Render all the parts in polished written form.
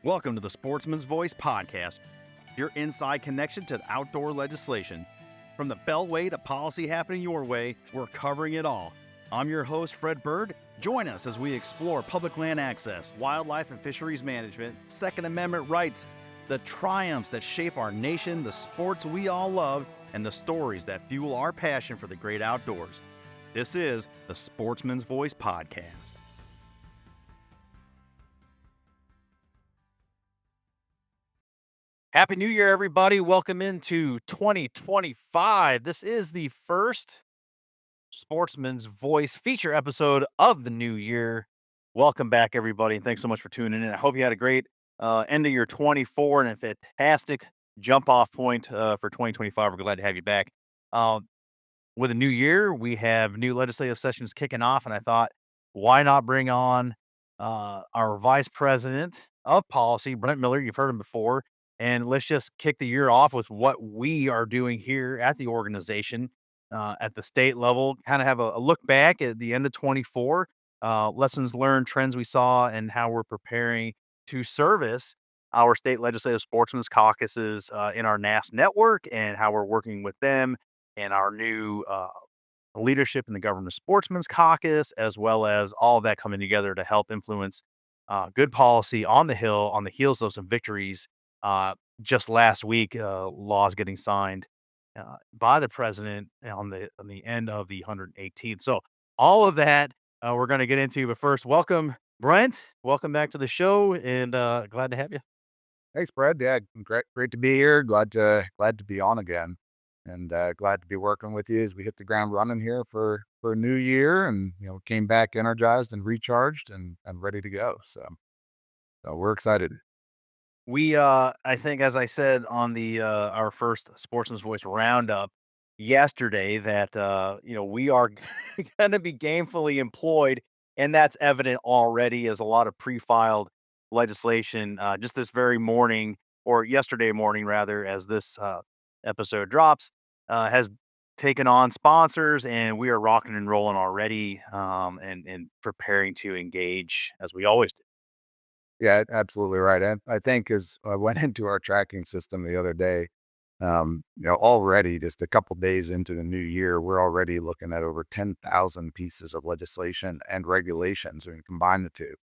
Welcome to the Sportsman's Voice podcast, your inside connection to outdoor legislation. From the Beltway to policy happening your way, we're covering it all. I'm your host, Fred Bird. Join us as we explore public land access, wildlife and fisheries management, Second Amendment rights, the triumphs that shape our nation, the sports we all love, and the stories that fuel our passion for the great outdoors. This is the Sportsman's Voice podcast. Happy New Year, everybody. Welcome into 2025. This is the first Sportsman's Voice feature episode of the new year. Welcome back, everybody, and thanks so much for tuning in. I hope you had a great end of your 24 and a fantastic jump off point for 2025. We're glad to have you back. Um, with a new year, we have new legislative sessions kicking off, and I thought, why not bring on our vice president of policy, Brent Miller? You've heard him before, and let's just kick the year off with what we are doing here at the organization at the state level. Kind of have a look back at the end of 24, lessons learned, trends we saw, and how we're preparing to service our state legislative sportsmen's caucuses in our NAS network, and how we're working with them and our new leadership in the Government Sportsmen's Caucus, as well as all of that coming together to help influence good policy on the Hill on the heels of some victories. Just last week, laws getting signed by the president on the end of the 118th. So all of that we're going to get into. But first, welcome Brent. Welcome back to the show, and glad to have you. Thanks, Brad. Yeah, great to be here. Glad to be on again, and glad to be working with you as we hit the ground running here for a new year, and came back energized and recharged and ready to go. So we're excited. We, I think, as I said on the our first Sportsman's Voice roundup yesterday, that we are going to be gainfully employed, and that's evident already as a lot of pre-filed legislation just this very morning or yesterday morning, rather, as this episode drops, has taken on sponsors, and we are rocking and rolling already, and preparing to engage as we always do. Yeah, absolutely right. And I think as I went into our tracking system the other day, already just a couple days into the new year, we're already looking at over 10,000 pieces of legislation and regulations when you combine the two.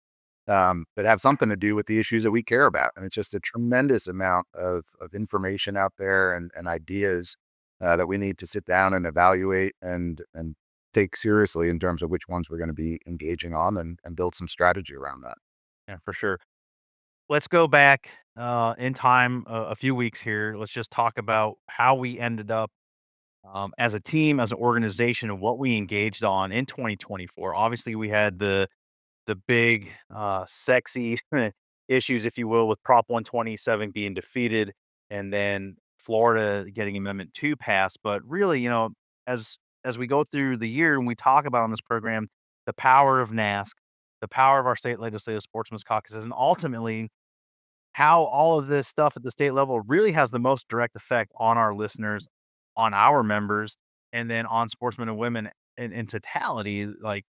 That have something to do with the issues that we care about. And it's just a tremendous amount of information out there and ideas that we need to sit down and evaluate and take seriously in terms of which ones we're going to be engaging on and build some strategy around that. Yeah, for sure. Let's go back in time a few weeks here. Let's just talk about how we ended up as a team, as an organization, and what we engaged on in 2024. Obviously, we had the big, sexy issues, if you will, with Prop 127 being defeated, and then Florida getting Amendment 2 passed. But really, as we go through the year and we talk about on this program, the power of NASC, the power of our state legislative sportsmen's caucuses, and ultimately how all of this stuff at the state level really has the most direct effect on our listeners, on our members, and then on sportsmen and women in totality. Like,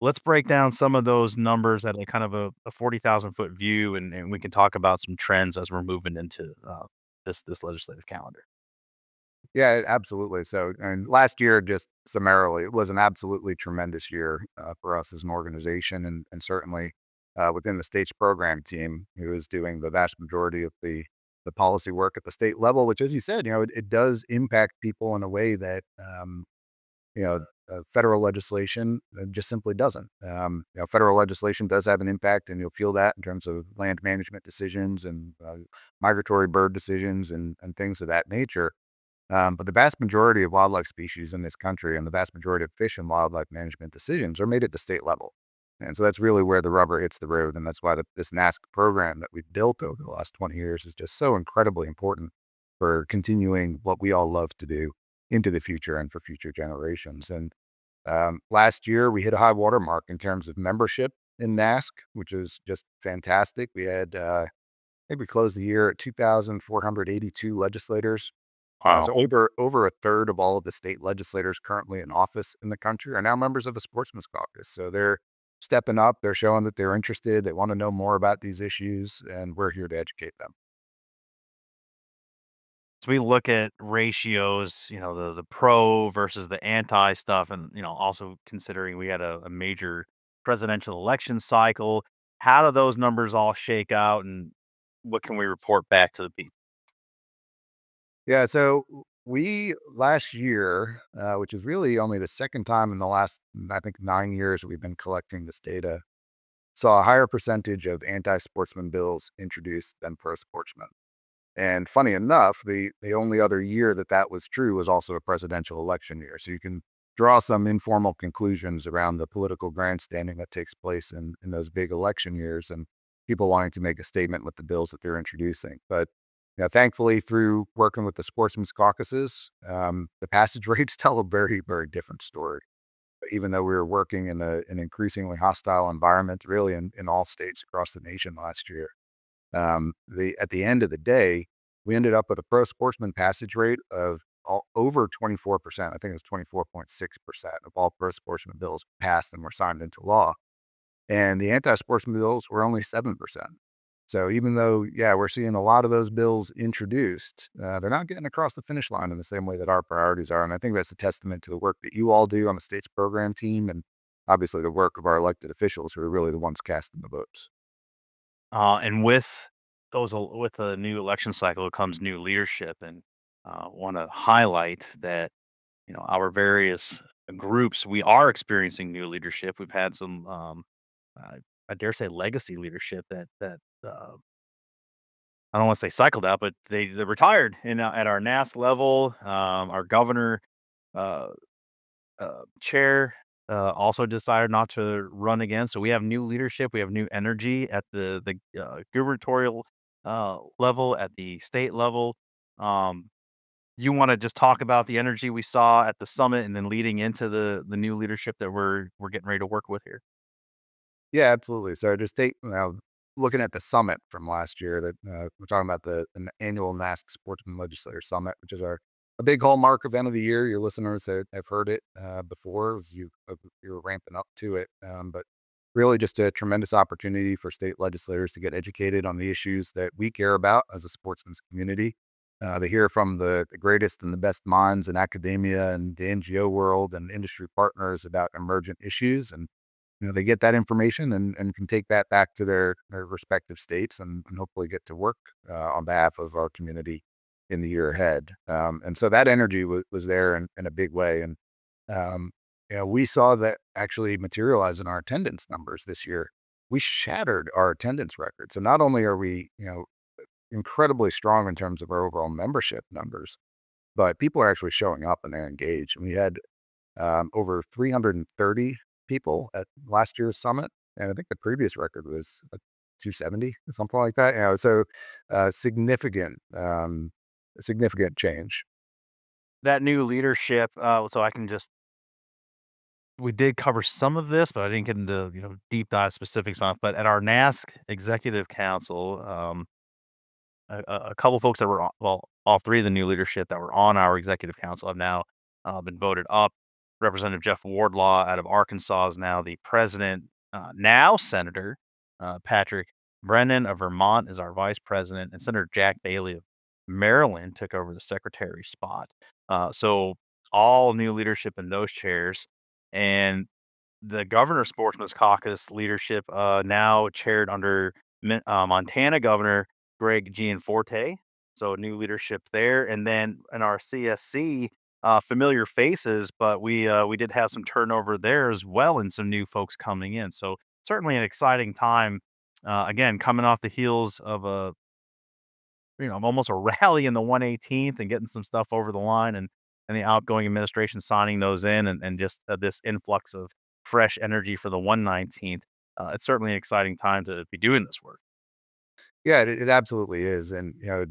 let's break down some of those numbers at a kind of a 40,000 foot view, and we can talk about some trends as we're moving into this legislative calendar. Yeah, absolutely. So, and last year, just summarily, it was an absolutely tremendous year for us as an organization, and certainly within the state's program team, who is doing the vast majority of the policy work at the state level. Which, as you said, it does impact people in a way that you know federal legislation just simply doesn't. Federal legislation does have an impact, and you'll feel that in terms of land management decisions and migratory bird decisions and things of that nature. But the vast majority of wildlife species in this country and the vast majority of fish and wildlife management decisions are made at the state level. And so that's really where the rubber hits the road. And that's why this NASC program that we've built over the last 20 years is just so incredibly important for continuing what we all love to do into the future and for future generations. And last year, we hit a high watermark in terms of membership in NASC, which is just fantastic. We had, I think we closed the year at 2,482 legislators. So Wow. over a third of all of the state legislators currently in office in the country are now members of the Sportsman's Caucus. So stepping up. They're showing that they're interested. They want to know more about these issues, and we're here to educate them. So we look at ratios, the pro versus the anti stuff, and also considering we had a major presidential election cycle. How do those numbers all shake out, and what can we report back to the people? Yeah, so we last year, which is really only the second time in the last, I think, 9 years we've been collecting this data, saw a higher percentage of anti-sportsman bills introduced than pro-sportsmen. And funny enough, the only other year that that was true was also a presidential election year. So you can draw some informal conclusions around the political grandstanding that takes place in those big election years and people wanting to make a statement with the bills that they're introducing. But thankfully, through working with the Sportsmen's Caucuses, the passage rates tell a very, very different story. Even though we were working in an increasingly hostile environment, really in all states across the nation last year, at the end of the day, we ended up with a pro sportsman passage rate of over 24%. I think it was 24.6% of all pro sportsman bills passed and were signed into law. And the anti sportsman bills were only 7%. So even though, yeah, we're seeing a lot of those bills introduced, they're not getting across the finish line in the same way that our priorities are. And I think that's a testament to the work that you all do on the state's program team and obviously the work of our elected officials who are really the ones casting the votes. And with the new election cycle comes new leadership, and want to highlight that our various groups, we are experiencing new leadership. We've had some, I dare say, legacy leadership that I don't want to say cycled out, but they retired at our NAS level. Our governor uh, chair also decided not to run again. So we have new leadership. We have new energy at the gubernatorial level, at the state level. Um, you want to just talk about the energy we saw at the summit, and then leading into the new leadership that we're getting ready to work with here. Yeah, absolutely. So just looking at the summit from last year that we're talking about the annual NASC Sportsman Legislator Summit, which is a big hallmark event of the year. Your listeners have heard it before as you're ramping up to it, but really just a tremendous opportunity for state legislators to get educated on the issues that we care about as a sportsman's community. They hear from the greatest and the best minds in academia and the NGO world and industry partners about emergent issues and they get that information and can take that back to their respective states and hopefully get to work on behalf of our community in the year ahead. And so that energy was there in a big way. And, um, we saw that actually materialize in our attendance numbers this year. We shattered our attendance record. So not only are we, incredibly strong in terms of our overall membership numbers, but people are actually showing up and they're engaged. And we had over 330 people at last year's summit, and I think the previous record was 270, something like that. So significant change. That new leadership. So I can just we did cover some of this, but I didn't get into deep dive specifics on it. But at our NASC Executive Council, a couple folks that were all three of the new leadership that were on our executive council have now been voted up. Representative Jeff Wardlaw out of Arkansas is now the president. Now Senator Patrick Brennan of Vermont is our vice president, and Senator Jack Bailey of Maryland took over the secretary spot. So all new leadership in those chairs, and the Governor Sportsman's Caucus leadership, now chaired under Montana Governor Greg Gianforte. So new leadership there, and then in our CSC, familiar faces, but we did have some turnover there as well, and some new folks coming in. So certainly an exciting time. Again, coming off the heels of a almost a rally in the 118th and getting some stuff over the line, and the outgoing administration signing those in, and just this influx of fresh energy for the 119th. It's certainly an exciting time to be doing this work. Yeah, it absolutely is, and I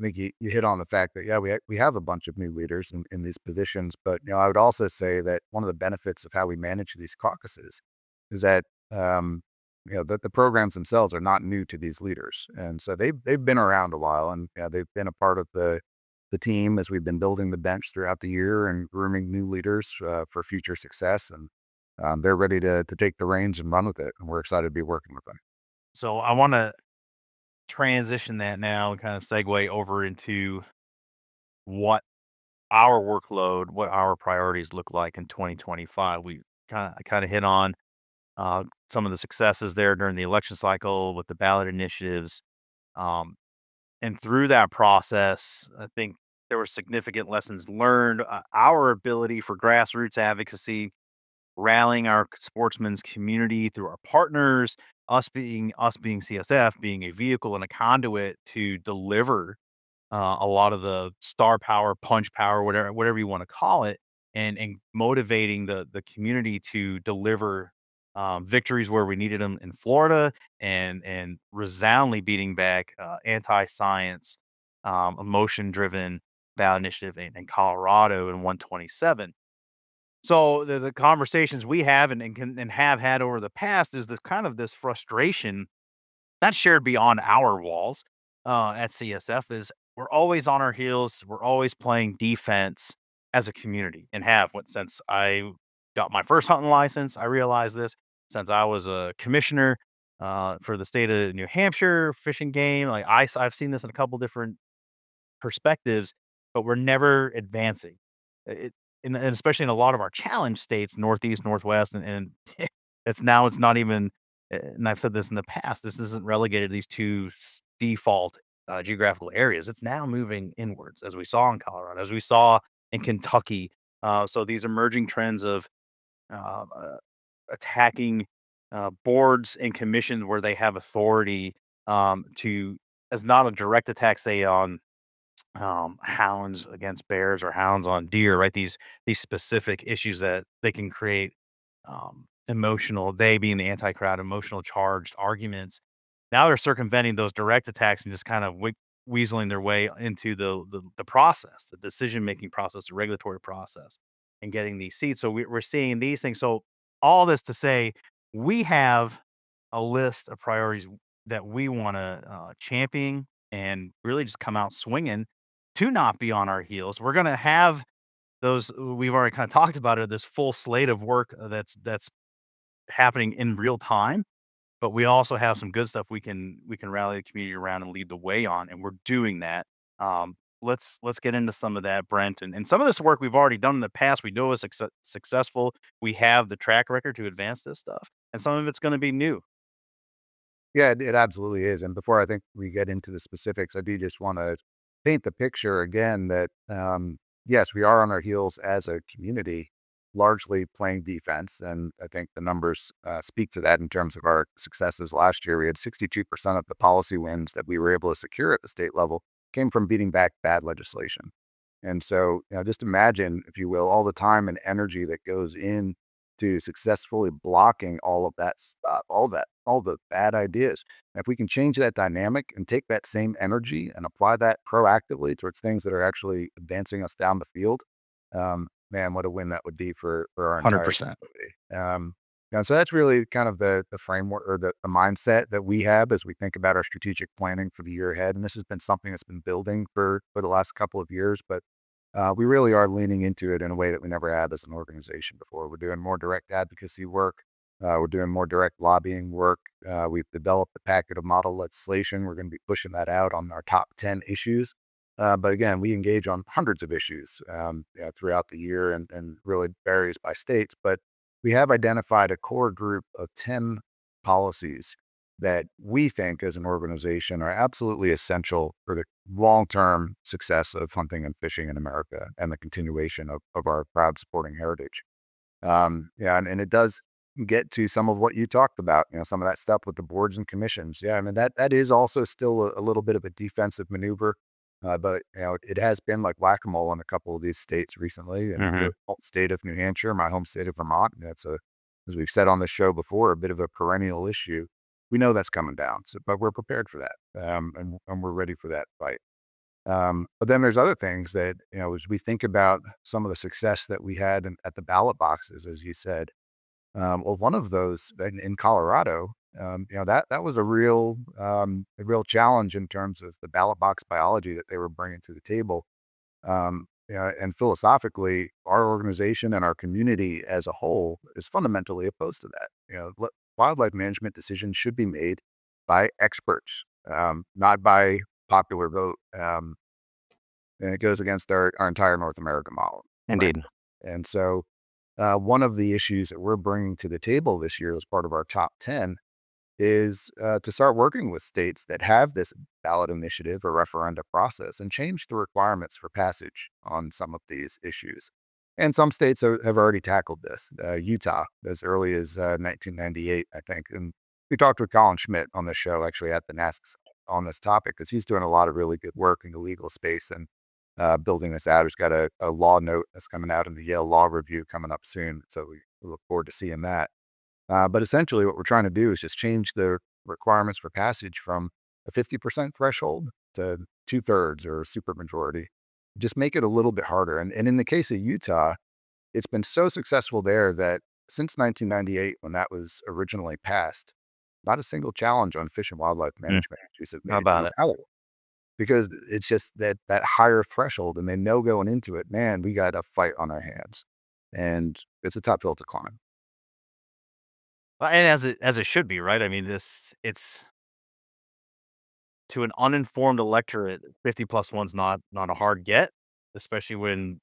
think you hit on the fact that yeah, we have a bunch of new leaders in these positions, but I would also say that one of the benefits of how we manage these caucuses is that the programs themselves are not new to these leaders, and so they've been around a while, and they've been a part of the team as we've been building the bench throughout the year and grooming new leaders for future success. they're ready to take the reins and run with it, and we're excited to be working with them. So I want to transition that now and kind of segue over into what our workload, what our priorities look like in 2025. We kind of hit on some of the successes there during the election cycle with the ballot initiatives. Um, and through that process, I think there were significant lessons learned. Our ability for grassroots advocacy, rallying our sportsmen's community through our partners, us being CSF, being a vehicle and a conduit to deliver a lot of the star power, punch power, whatever you want to call it, and motivating the community to deliver victories where we needed them in Florida, and resoundingly beating back anti-science, emotion-driven ballot initiative in Colorado in 127. So the conversations we have and have had over the past is this kind of this frustration that's shared beyond our walls, at CSF is we're always on our heels. We're always playing defense as a community and have what since I got my first hunting license. I realized this since I was a commissioner for the state of New Hampshire fishing game. Like I've seen this in a couple different perspectives, but we're never advancing. It and especially in a lot of our challenge states, Northeast, Northwest, and it's not even and I've said this in the past, this isn't relegated to these 2 default, geographical areas. It's now moving inwards, as we saw in Colorado, as we saw in Kentucky. So these emerging trends of, attacking, boards and commissions where they have authority, to as not a direct attack, say, on hounds against bears or hounds on deer, right? These specific issues that they can create emotional, they being the anti-crowd, emotional charged arguments. Now they're circumventing those direct attacks and just kind of weaseling their way into the process, the decision making process, the regulatory process, and getting these seats. So we're seeing these things. So all this to say, we have a list of priorities that we want to champion and really just come out swinging to not be on our heels. We're gonna have those we've already kinda talked about it, this full slate of work that's happening in real time, but we also have some good stuff we can rally the community around and lead the way on, and we're doing that. Let's get into some of that, Brent, and some of this work we've already done in the past, we know is successful. We have the track record to advance this stuff, and some of it's gonna be new. Yeah, it absolutely is. And before I think we get into the specifics, I do just want to paint the picture again that, yes, we are on our heels as a community, largely playing defense. And I think the numbers speak to that in terms of our successes last year. We had 62% of the policy wins that we were able to secure at the state level came from beating back bad legislation. And so, just imagine, if you will, all the time and energy that goes in to successfully blocking all of that stuff, all the bad ideas. And if we can change that dynamic and take that same energy and apply that proactively towards things that are actually advancing us down the field, man, what a win that would be for our entire 100%. community. And so that's really kind of the framework or the mindset that we have as we think about our strategic planning for the year ahead. And this has been something that's been building for the last couple of years, but we really are leaning into it in a way that we never had as an organization before. We're doing more direct advocacy work. We're doing more direct lobbying work. We've developed a packet of model legislation. We're going to be pushing that out on our top 10 issues. But again, we engage on hundreds of issues throughout the year and really varies by states. But we have identified a core group of 10 policies that we think as an organization are absolutely essential for the long-term success of hunting and fishing in America and the continuation of our proud sporting heritage. Yeah, and it does get to some of what you talked about, some of that stuff with the boards and commissions. Yeah, I mean, that is also still a little bit of a defensive maneuver. But it has been like whack-a-mole in a couple of these states recently. And the state of New Hampshire, my home state of Vermont, that's as we've said on this show before, a bit of a perennial issue. We know that's coming down, but we're prepared for that, and we're ready for that fight. But then there's other things that, as we think about some of the success that we had at the ballot boxes, as you said, well, one of those in Colorado, that was a real challenge in terms of the ballot box biology that they were bringing to the table. And philosophically, our organization and our community as a whole is fundamentally opposed to that. Wildlife management decisions should be made by experts, not by popular vote. And it goes against our entire North American model, Indeed. frankly. And so, one of the issues that we're bringing to the table this year as part of our top 10 is to start working with states that have this ballot initiative or referenda process and change the requirements for passage on some of these issues. And some states have already tackled this. Utah, as early as 1998, I think. And we talked with Colin Schmidt on the show, actually, at the NASCs on this topic, because he's doing a lot of really good work in the legal space and building this out. He's got a law note that's coming out in the Yale Law Review coming up soon. So we look forward to seeing that. But essentially, what we're trying to do is just change the requirements for passage from a 50% threshold to two-thirds or a supermajority. Just make it a little bit harder. And in the case of Utah, it's been so successful there that since 1998, when that was originally passed, not a single challenge on fish and wildlife Mm, management issues have how made it to about the it? ballot because it's just that higher threshold, and they know going into it, man, we got a fight on our hands, and it's a tough hill to climb. And as it should be, right? I mean, this it's to an uninformed electorate, 50 plus one's not a hard get, especially when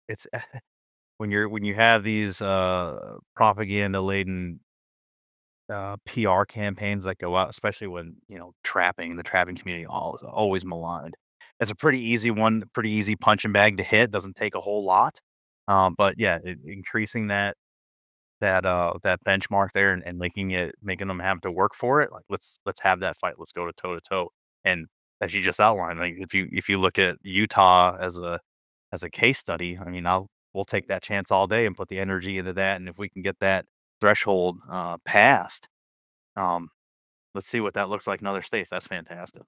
it's when you have these propaganda laden PR campaigns that go out, especially when, the trapping community always maligned. It's a pretty easy one, pretty easy punching bag to hit. Doesn't take a whole lot. But yeah, increasing that benchmark there and making them have to work for it. Like let's have that fight. Let's go to toe. And as you just outlined, like if you look at Utah as a case study, I mean, we'll take that chance all day and put the energy into that. And if we can get that threshold passed, um, let's see what that looks like in other states. That's fantastic.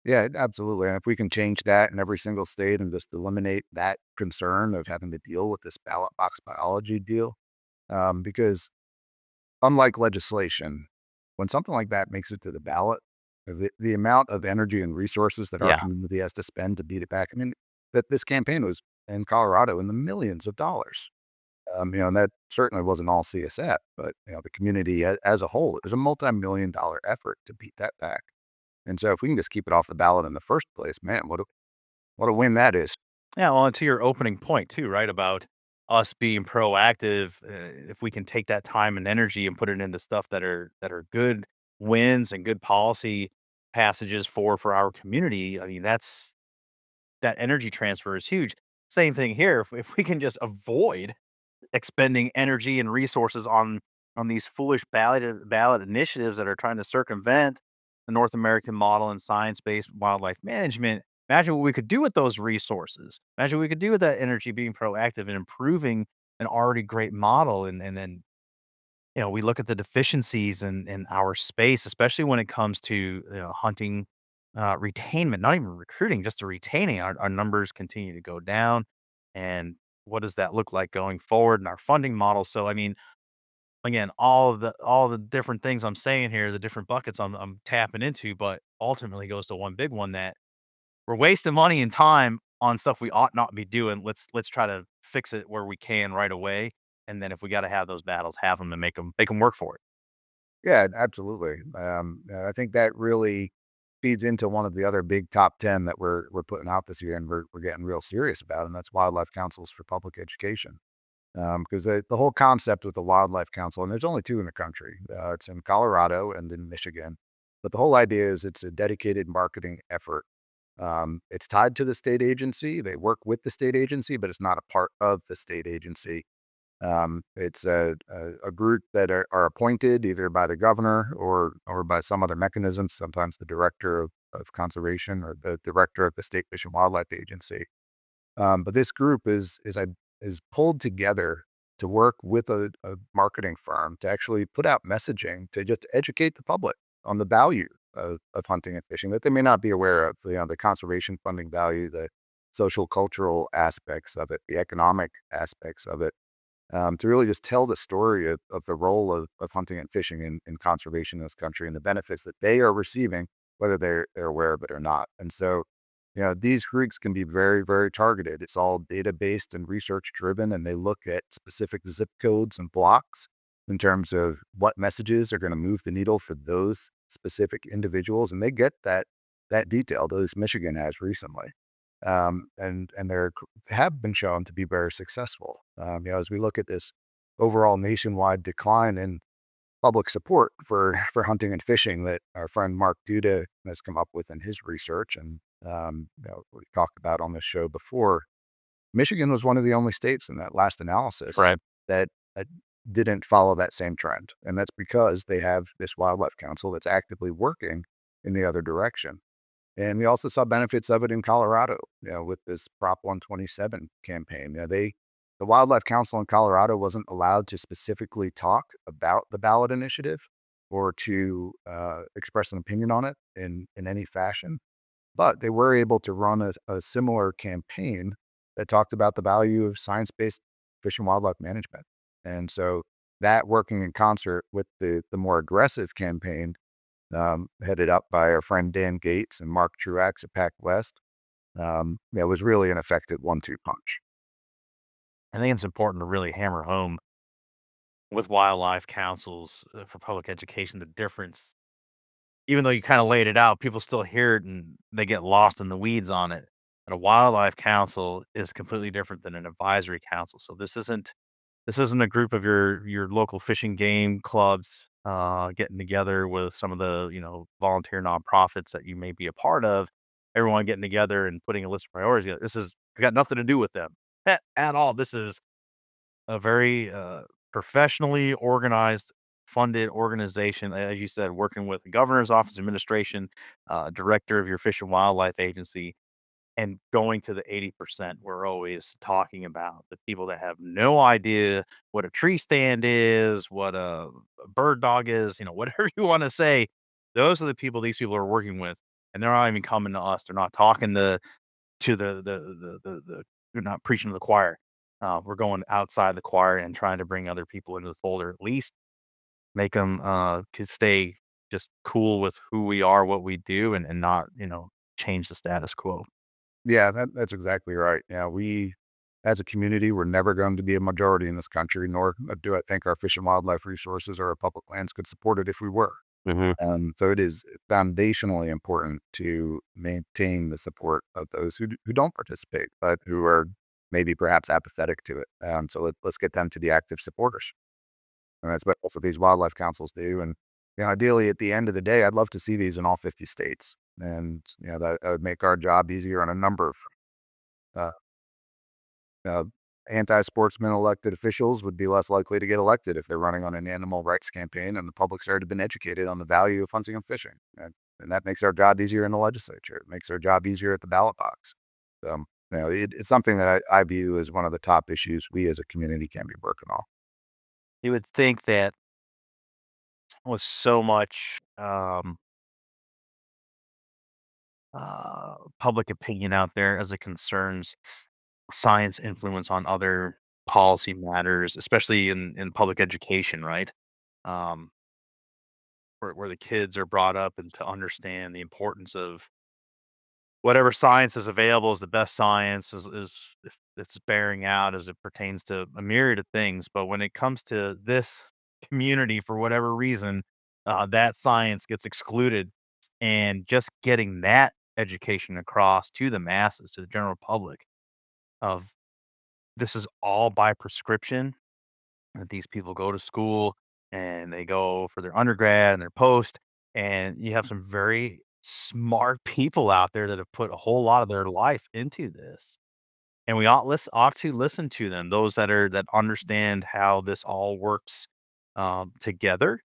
Yeah, absolutely. And if we can change that in every single state and just eliminate that concern of having to deal with this ballot box biology deal, because unlike legislation, when something like that makes it to the ballot, the amount of energy and resources that our Yeah. community has to spend to beat it back, I mean, that this campaign was in Colorado in the millions of dollars. And that certainly wasn't all CSF, but the community as a whole, it was a multi-million dollar effort to beat that back. And so if we can just keep it off the ballot in the first place, man, what a win that is. Yeah, well, and to your opening point too, right? About us being proactive, if we can take that time and energy and put it into stuff that are good wins and good policy passages for our community. I mean, that energy transfer is huge. Same thing here. If we can just avoid expending energy and resources on these foolish ballot initiatives that are trying to circumvent the North American model and science-based wildlife management. Imagine what we could do with those resources. Imagine what we could do with that energy being proactive and improving an already great model. And then, we look at the deficiencies in our space, especially when it comes to hunting retainment, not even recruiting, just the retaining. Our numbers continue to go down. And what does that look like going forward in our funding model? So, I mean, again, all the different things I'm saying here, the different buckets I'm tapping into, but ultimately goes to one big one that we're wasting money and time on stuff we ought not be doing. Let's try to fix it where we can right away. And then if we got to have those battles, have them and make them work for it. Yeah, absolutely. I think that really feeds into one of the other big top 10 that we're putting out this year, and we're getting real serious about, and that's wildlife councils for public education. Because the whole concept with the wildlife council, and there's only two in the country. It's in Colorado and in Michigan, but the whole idea is it's a dedicated marketing effort. It's tied to the state agency. They work with the state agency, but it's not a part of the state agency. It's a group that are appointed either by the governor or by some other mechanism, sometimes the director of conservation or the director of the State Fish and Wildlife Agency. But this group is pulled together to work with a marketing firm to actually put out messaging to just educate the public on the value of hunting and fishing that they may not be aware of. The conservation funding value, the social cultural aspects of it, the economic aspects of it, to really just tell the story of the role of hunting and fishing in conservation in this country and the benefits that they are receiving, whether they're aware of it or not. And so These creeks can be very, very targeted. It's all data based and research driven, and they look at specific zip codes and blocks in terms of what messages are going to move the needle for those specific individuals. And they get that detailed, as Michigan has recently. And they have been shown to be very successful. As we look at this overall nationwide decline in public support for hunting and fishing that our friend Mark Duda has come up with in his research, and we talked about on this show before. Michigan was one of the only states in that last analysis Right. that didn't follow that same trend, and that's because they have this wildlife council that's actively working in the other direction. And we also saw benefits of it in Colorado, with this Prop 127 campaign. The Wildlife Council in Colorado wasn't allowed to specifically talk about the ballot initiative or to express an opinion on it in any fashion, but they were able to run a similar campaign that talked about the value of science-based fish and wildlife management. And so that working in concert with the more aggressive campaign headed up by our friend Dan Gates and Mark Truax at Pac West. It was really an effective 1-2 punch. I think it's important to really hammer home with wildlife councils for public education the difference. Even though you kind of laid it out, people still hear it and they get lost in the weeds on it. And a wildlife council is completely different than an advisory council. So this isn't a group of your local fishing game clubs getting together with some of the volunteer nonprofits that you may be a part of. Everyone getting together and putting a list of priorities together. This is got nothing to do with them at all. This is a very professionally organized, funded organization, as you said, working with the governor's office, administration, director of your fish and wildlife agency, and going to the 80% we're always talking about, the people that have no idea what a tree stand is, what a bird dog is, whatever you want to say. Those are the people these people are working with, and they're not even coming to us. They're not talking to the they're not preaching to the choir. We're going outside the choir and trying to bring other people into the fold, or at least make them could stay just cool with who we are, what we do, and not change the status quo. Yeah, that's exactly right. Yeah, we as a community, we're never going to be a majority in this country, nor do I think our fish and wildlife resources or our public lands could support it if we were. Hmm. So it is foundationally important to maintain the support of those who don't participate, but who are maybe perhaps apathetic to it. So let's get them to the active supporters. And that's what both of these wildlife councils do. And ideally, at the end of the day, I'd love to see these in all 50 states. And that would make our job easier on a number of uh, uh, anti-sportsman elected officials would be less likely to get elected if they're running on an animal rights campaign and the public's already been educated on the value of hunting and fishing. And that makes our job easier in the legislature. It makes our job easier at the ballot box. It's something that I view as one of the top issues we as a community can be working on. You would think that with so much public opinion out there as it concerns science influence on other policy matters, especially in public education, right? Um, where the kids are brought up and to understand the importance of whatever science is available is the best science is if it's bearing out as it pertains to a myriad of things. But when it comes to this community, for whatever reason, that science gets excluded, and just getting that education across to the masses, to the general public, of this is all by prescription, that these people go to school and they go for their undergrad and their post, and you have some very smart people out there that have put a whole lot of their life into this. And we ought to listen to them, those that understand how this all works together,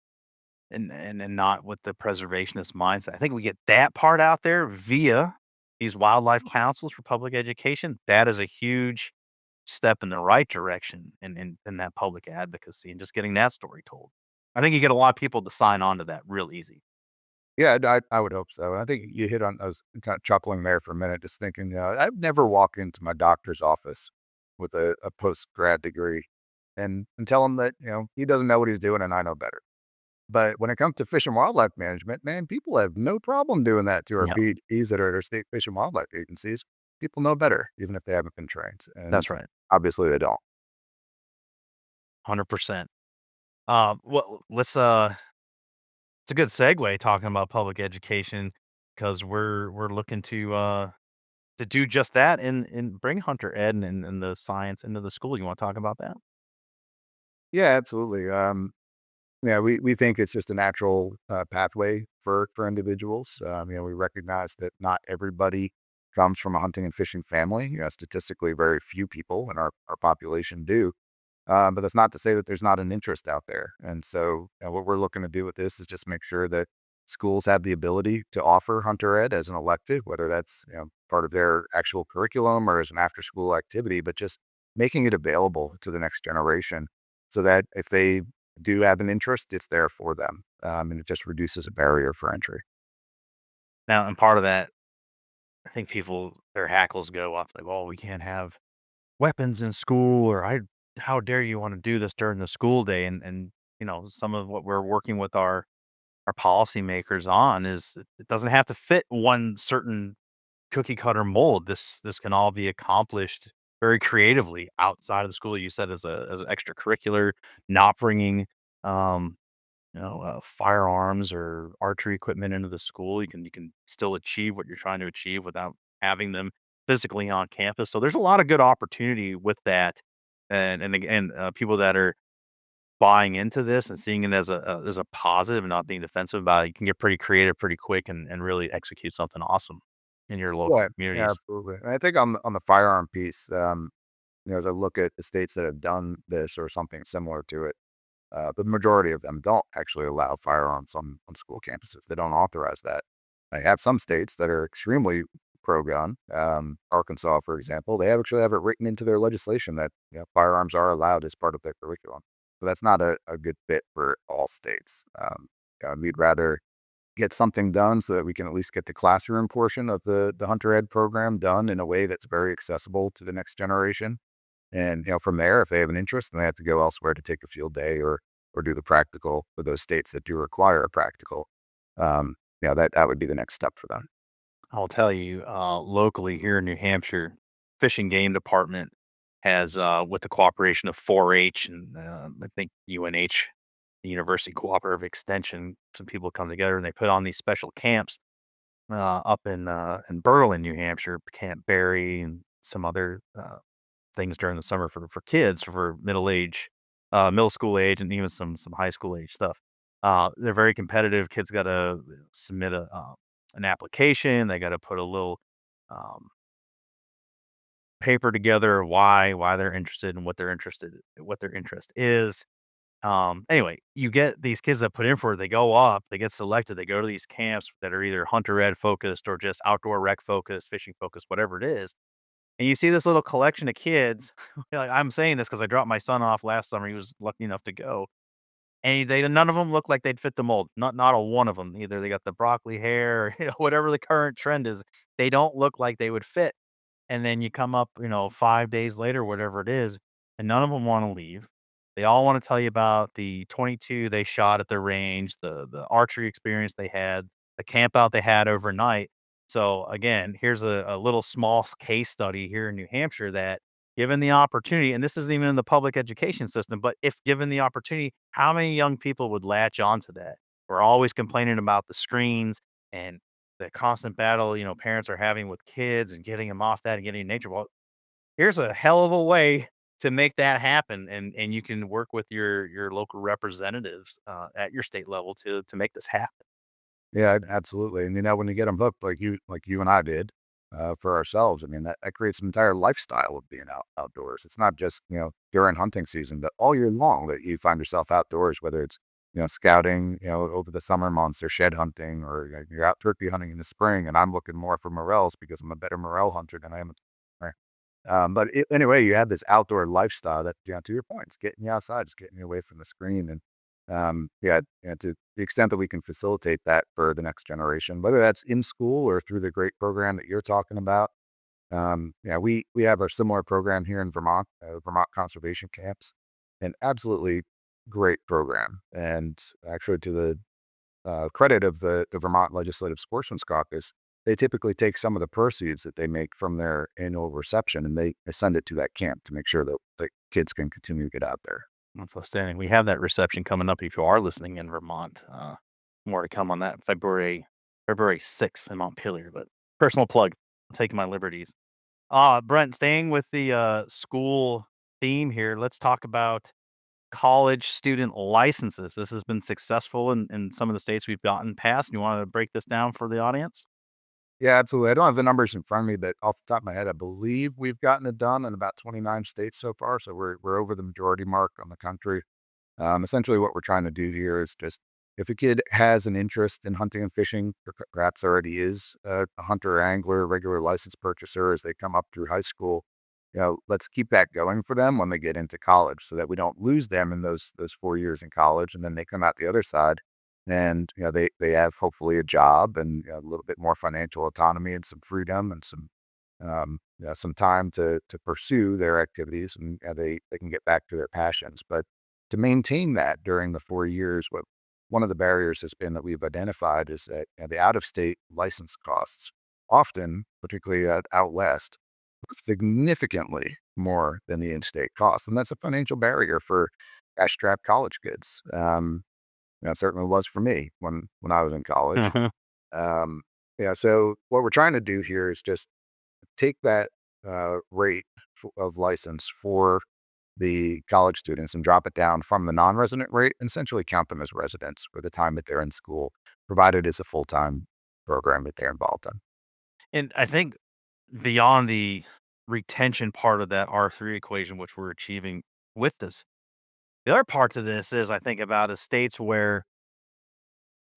and not with the preservationist mindset. I think we get that part out there via these wildlife councils for public education. That is a huge step in the right direction in that public advocacy and just getting that story told. I think you get a lot of people to sign on to that real easy. Yeah, I would hope so. And I think you hit on, I was kind of chuckling there for a minute, just thinking, I'd never walk into my doctor's office with a post grad degree and tell him that, he doesn't know what he's doing and I know better. But when it comes to fish and wildlife management, man, people have no problem doing that to our Yeah, PEDs that are at our state fish and wildlife agencies. People know better, even if they haven't been trained, and that's right. obviously they don't. 100%. Well, it's a good segue talking about public education because we're looking to do just that and bring hunter ed and the science into the school. You want to talk about that? Yeah, absolutely. Yeah, we think it's just a natural pathway for individuals. We recognize that not everybody comes from a hunting and fishing family. Statistically, very few people in our population do. But that's not to say that there's not an interest out there. And so, what we're looking to do with this is just make sure that schools have the ability to offer hunter ed as an elective, whether that's part of their actual curriculum or as an after school activity, but just making it available to the next generation so that if they do have an interest, it's there for them. And it just reduces a barrier for entry. Now, and part of that, I think people their hackles go up like, "Oh, we can't have weapons in school," or "I how dare you want to do this during the school day?" And some of what we're working with our policymakers on is it doesn't have to fit one certain cookie cutter mold. This can all be accomplished very creatively outside of the school. You said as an extracurricular, not bringing um, firearms or archery equipment into the school. You can still achieve what you're trying to achieve without having them physically on campus. So there's a lot of good opportunity with that, and again, people that are buying into this and seeing it as a positive and not being defensive about it, you can get pretty creative pretty quick and really execute something awesome in your local Yeah, yeah, communities. absolutely. And I think on the firearm piece, as I look at the states that have done this or something similar to it, the majority of them don't actually allow firearms on school campuses. They don't authorize that. I have some states that are extremely pro-gun. Arkansas, for example, they actually have it written into their legislation that firearms are allowed as part of their curriculum. But that's not a good fit for all states. We'd rather get something done so that we can at least get the classroom portion of the hunter ed program done in a way that's very accessible to the next generation. And, from there, if they have an interest, then they have to go elsewhere to take a field day or do the practical for those states that do require a practical. That would be the next step for them. I'll tell you, locally here in New Hampshire, Fish and Game Department has, with the cooperation of 4-H and I think UNH, the University Cooperative Extension, some people come together and they put on these special camps up in Berlin, New Hampshire, Camp Barry, and some other things during the summer for kids for middle school age, and even some high school age stuff. They're very competitive. Kids got to submit an application. They got to put a little um, paper together why they're interested and what their interest is. Anyway, you get these kids that put in for it. They go up, they get selected. They go to these camps that are either hunter ed focused or just outdoor rec focused, fishing focused, whatever it is, and you see this little collection of kids, like, I'm saying this because I dropped my son off last summer, he was lucky enough to go, and they none of them look like they'd fit the mold, not a one of them. Either they got the broccoli hair or, whatever the current trend is, they don't look like they would fit, and then you come up, 5 days later, whatever it is, and none of them wanna leave. They all wanna tell you about the 22 they shot at the range, the archery experience they had, the camp out they had overnight. So, again, here's a little small case study here in New Hampshire that given the opportunity, and this isn't even in the public education system, but if given the opportunity, how many young people would latch onto that? We're always complaining about the screens and the constant battle, parents are having with kids and getting them off that and getting in nature. Well, here's a hell of a way to make that happen, and you can work with your local representatives at your state level to make this happen. Yeah, absolutely. And when you get them hooked, like you and I did, for ourselves, I mean that creates an entire lifestyle of being outdoors. It's not just during hunting season, but all year long that you find yourself outdoors, whether it's scouting, over the summer months or shed hunting, or you're out turkey hunting in the spring. And I'm looking more for morels because I'm a better morel hunter than I am. Anyway, you have this outdoor lifestyle that, to your point, it's getting you outside, it's getting you away from the screen. And to the extent that we can facilitate that for the next generation, whether that's in school or through the great program that you're talking about. We have a similar program here in Vermont, Vermont conservation camps, and absolutely great program. And actually, to the credit of the Vermont Legislative Sportsmen's Caucus, they typically take some of the proceeds that they make from their annual reception and they send it to that camp to make sure that the kids can continue to get out there. That's outstanding. We have that reception coming up if you are listening in Vermont. More to come on that February 6th in Montpelier, but personal plug, taking my liberties. Brent, staying with the school theme here, let's talk about college student licenses. This has been successful in some of the states we've gotten past. You want to break this down for the audience? Yeah, absolutely. I don't have the numbers in front of me, but off the top of my head, I believe we've gotten it done in about 29 states so far. So we're over the majority mark on the country. Essentially, what we're trying to do here is just if a kid has an interest in hunting and fishing, or perhaps already is a hunter or angler, regular license purchaser as they come up through high school, let's keep that going for them when they get into college, so that we don't lose them in those 4 years in college, and then they come out the other side, and they have hopefully a job and a little bit more financial autonomy and some freedom and some time to pursue their activities, and they can get back to their passions. But to maintain that during the 4 years, what one of the barriers has been that we've identified is that the out-of-state license costs often, particularly out west, significantly more than the in-state costs, and that's a financial barrier for cash-strapped college kids. It certainly was for me when I was in college. Mhm. Um, yeah, so what we're trying to do here is just take that rate of license for the college students and drop it down from the non-resident rate and essentially count them as residents for the time that they're in school, provided it's a full-time program that they're involved in. And I think beyond the retention part of that R3 equation, which we're achieving with this, the other part to this is I think about is states where,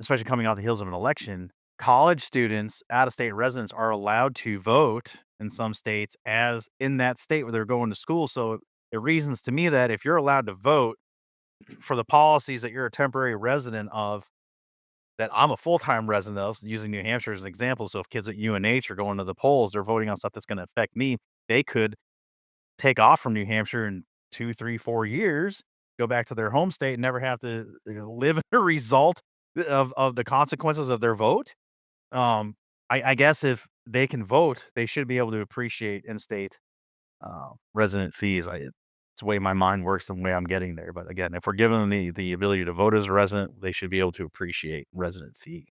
especially coming off the heels of an election, college students, out of state residents are allowed to vote in some states as in that state where they're going to school. So it reasons to me that if you're allowed to vote for the policies that you're a temporary resident of, that I'm a full-time resident of, using New Hampshire as an example. So if kids at UNH are going to the polls, they're voting on stuff that's going to affect me. They could take off from New Hampshire in 2, 3, 4 years, go back to their home state and never have to live a result of the consequences of their vote. Um, I guess if they can vote, they should be able to appreciate in-state resident fees. It's the way my mind works and the way I'm getting there. But again, if we're giving them the ability to vote as a resident, they should be able to appreciate resident fee.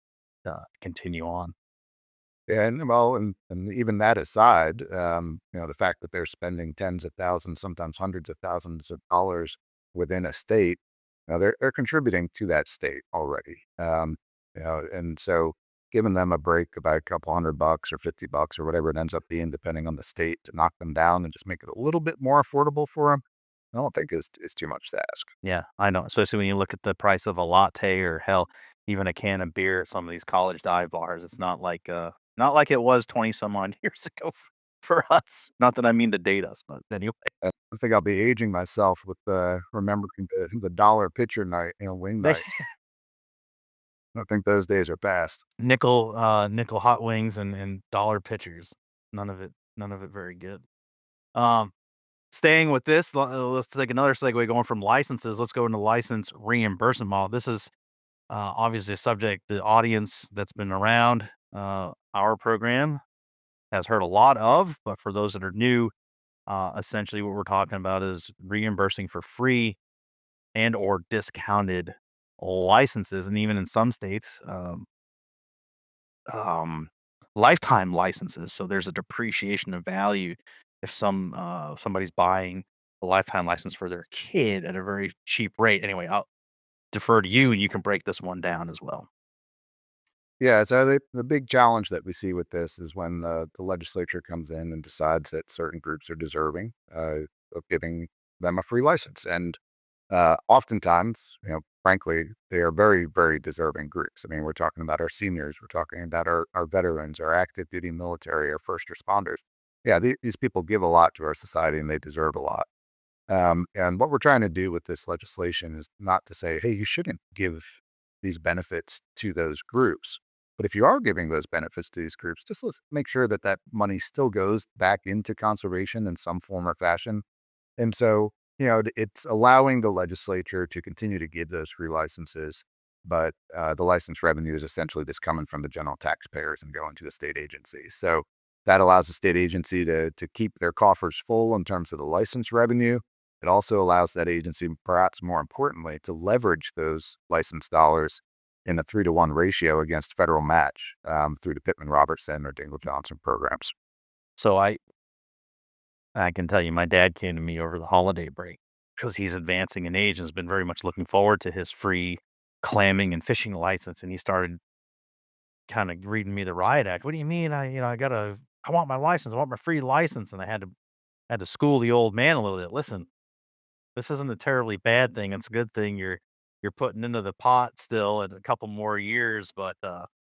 Continue on. And well, and even that aside, the fact that they're spending tens of thousands, sometimes hundreds of thousands of dollars within a state, they're contributing to that state already. And so giving them a break about a couple $100 or $50 or whatever it ends up being, depending on the state, to knock them down and just make it a little bit more affordable for them, I don't think is too much to ask. Yeah, I know. Especially when you look at the price of a latte or hell, even a can of beer at some of these college dive bars. It's not like it was 20 some odd years ago for us. Not that I mean to date us, but anyway. I think I'll be aging myself with remembering the dollar pitcher night, wing They nights. I think those days are past. nickel hot wings and dollar pitchers. None of it very good. Um, Staying with this, let's take another segue going from licenses. Let's go into license reimbursement model. This is obviously a subject the audience that's been around our program has heard a lot of, but for those that are new, essentially what we're talking about is reimbursing for free and or discounted licenses, and even in some states, um, lifetime licenses. So there's a depreciation of value if somebody's buying a lifetime license for their kid at a very cheap rate. Anyway, I'll defer to you, and you can break this one down as well. Yeah, so the big challenge that we see with this is when the legislature comes in and decides that certain groups are deserving of giving them a free license. And oftentimes, frankly, they are very, very deserving groups. I mean, we're talking about our seniors, we're talking about our veterans, our active duty military, our first responders. Yeah, these people give a lot to our society and they deserve a lot. And what we're trying to do with this legislation is not to say, hey, you shouldn't give these benefits to those groups. But if you are giving those benefits to these groups, just let's make sure that that money still goes back into conservation in some form or fashion. And so It's allowing the legislature to continue to give those free licenses, but the license revenue is essentially just coming from the general taxpayers and going to the state agencies. So that allows the state agency to keep their coffers full in terms of the license revenue. It also allows that agency, perhaps more importantly, to leverage those license dollars in a 3-to-1 ratio against federal match through the Pittman Robertson or Dingle Johnson programs. So I can tell you my dad came to me over the holiday break because he's advancing in age and has been very much looking forward to his free clamming and fishing license, and he started kinda reading me the riot act. "What do you mean I want my license, I want my free license," and I had to school the old man a little bit. "Listen, this isn't a terribly bad thing, it's a good thing you're putting into the pot still in a couple more years," but,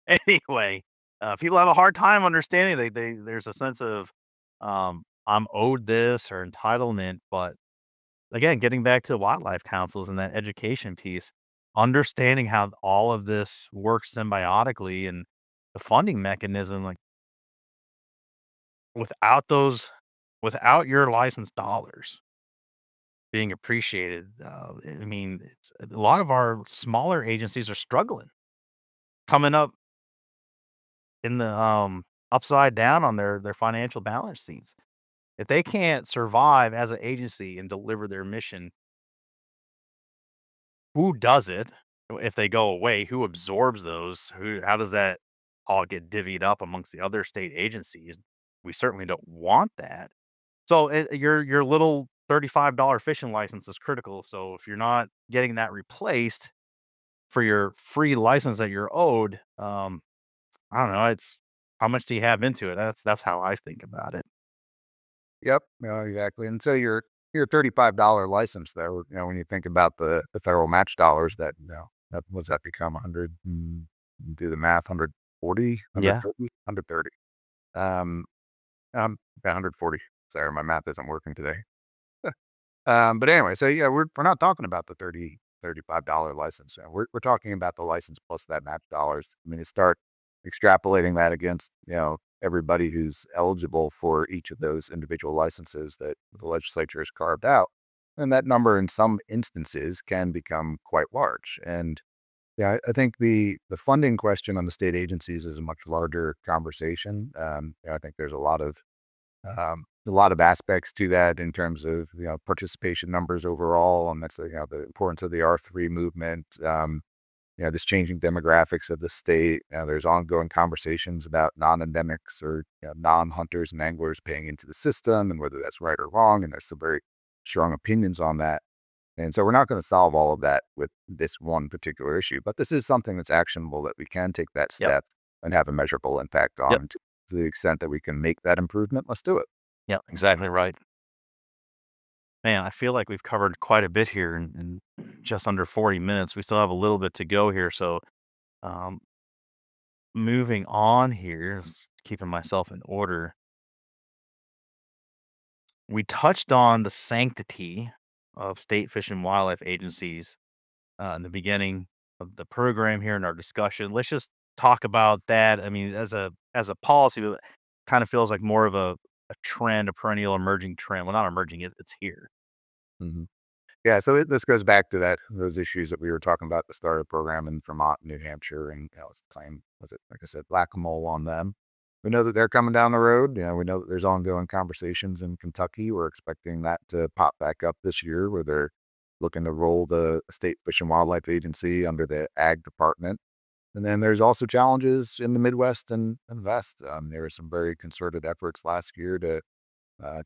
anyway, people have a hard time understanding there's a sense of, I'm owed this or entitlement, but again, getting back to wildlife councils and that education piece, understanding how all of this works symbiotically and the funding mechanism, like without those, without your licensed dollars being appreciated, I mean, it's a lot of our smaller agencies are struggling, coming up in the upside down on their financial balance sheets. If they can't survive as an agency and deliver their mission, who does it? If they go away, who absorbs those? How does that all get divvied up amongst the other state agencies? We certainly don't want that. So, your little $35 fishing license is critical, so if you're not getting that replaced for your free license that you're owed, I don't know, it's how much do you have into it? That's how I think about it. Yep, no, exactly. And so your $35 license though, when you think about the federal match dollars that, that what's that become 100 do the math, 140, Yeah. 130. Um, yeah, 140. Sorry, my math isn't working today. But anyway, so yeah, we're not talking about the $35 license. We're talking about the license plus that match dollars. I mean, you start extrapolating that against, everybody who's eligible for each of those individual licenses that the legislature has carved out. And that number in some instances can become quite large. And yeah, I think the funding question on the state agencies is a much larger conversation. I think there's a lot of aspects to that in terms of, participation numbers overall, and that's, the importance of the R3 movement, just changing demographics of the state. There's ongoing conversations about non-endemics or, non-hunters and anglers paying into the system and whether that's right or wrong. And there's some very strong opinions on that. And so we're not going to solve all of that with this one particular issue, but this is something that's actionable that we can take that Yep. step and have a measurable impact Yep. on to the extent that we can make that improvement. Let's do it. Yep. Exactly right. Man, I feel like we've covered quite a bit here in just under 40 minutes. We still have a little bit to go here, so, um, moving on here, keeping myself in order. We touched on the sanctity of state fish and wildlife agencies, in the beginning of the program here in our discussion. Let's just talk about that. I mean, as a policy, but kind of feels like more of a trend, a perennial emerging trend. Well, not emerging, it's here. Mhm. Yeah, so this goes back to those issues that we were talking about at the start of the program in Vermont, New Hampshire, and it's claim was it like I said, whack-a-mole on them. We know that they're coming down the road. We know that there's ongoing conversations in Kentucky. We're expecting that to pop back up this year, where they're looking to roll the state fish and wildlife agency under the ag department. And then there's also challenges in the Midwest and West. There were some very concerted efforts last year to